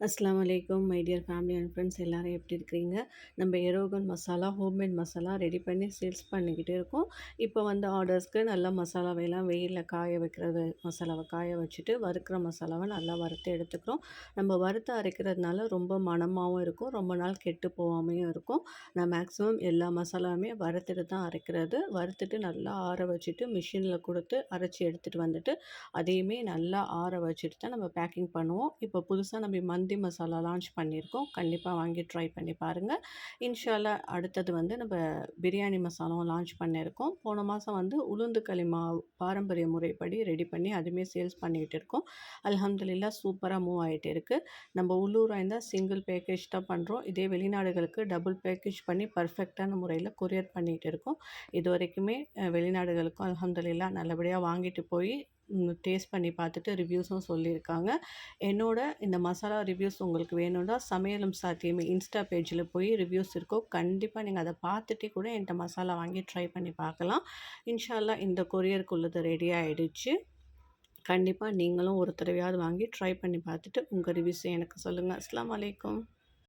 அஸ்ஸலாமு அலைக்கும் my dear family and friends எல்லாரும் எப்படி இருக்கிறீங்க? நம்ம எரோகன் மசாலா, ஹோம்மேட் மசாலா ரெடி பண்ணி சேல்ஸ் பண்ணிக்கிட்டே இருக்கோம். இப்போ வந்து ஆர்டர்ஸ்க்கு நல்லா மசாலாவையெல்லாம் வெயில்ல காய வைக்கிறது, மசாலாவை காய வச்சுட்டு வறுக்கிற மசாலாவை நல்லா வறுத்து எடுத்துக்கிறோம். நம்ம வறுத்து அரைக்கிறதுனால ரொம்ப மணமாகவும் இருக்கும், ரொம்ப நாள் கெட்டு போகாமையும் இருக்கும். நான் மேக்ஸிமம் எல்லா மசாலாவுமே வறுத்துட்டு தான் அரைக்கிறது. வறுத்துட்டு நல்லா ஆற வச்சுட்டு மிஷினில் கொடுத்து அரைச்சி எடுத்துகிட்டு வந்துட்டு அதையுமே நல்லா ஆற வச்சுட்டு தான் நம்ம பேக்கிங் பண்ணுவோம். இப்போ புதுசாக நம்ம மந்தி மசாலா லான்ச் பண்ணியிருக்கோம். கண்டிப்பாக வாங்கி ட்ரை பண்ணி பாருங்கள். இன்ஷா அல்லாஹ் அடுத்தது வந்து நம்ம பிரியாணி மசாலாவும் லான்ச் பண்ணியிருக்கோம். போன மாதம் வந்து உளுந்து களி மாவு பாரம்பரிய முறைப்படி ரெடி பண்ணி அதுவுமே சேல்ஸ் பண்ணிகிட்டு இருக்கோம். அல்ஹம்துலில்லாஹ் சூப்பராக மூவ் ஆகிட்டு இருக்குது. நம்ம உள்ளூராக இருந்தால் சிங்கிள் பேக்கேஜ் தான் பண்ணுறோம். இதே வெளிநாடுகளுக்கு டபுள் பேக்கேஜ் பண்ணி பர்ஃபெக்டான முறையில் கொரியர் பண்ணிகிட்டு இருக்கோம். இது வரைக்குமே வெளிநாடுகளுக்கும் அல்ஹம்துலில்லாஹ் நல்லபடியாக வாங்கிட்டு போய் டேஸ்ட் பண்ணி பார்த்துட்டு ரிவ்யூஸும் சொல்லியிருக்காங்க. என்னோட இந்த மசாலா ரிவ்யூஸ் உங்களுக்கு வேணும்னா சமையலும் சாத்தியமே இன்ஸ்டா பேஜில் போய் ரிவ்யூஸ் இருக்கும். கண்டிப்பாக நீங்கள் அதை பார்த்துட்டே கூட என்கிட்ட மசாலா வாங்கி ட்ரை பண்ணி பார்க்கலாம். இன்ஷா அல்லாஹ் இந்த கொரியருக்குள்ளது ரெடி ஆகிடுச்சு. கண்டிப்பாக நீங்களும் ஒரு தடவையாவது வாங்கி ட்ரை பண்ணி பார்த்துட்டு உங்கள் ரிவ்யூஸை எனக்கு சொல்லுங்கள். அஸ்ஸலாமு அலைக்கும்.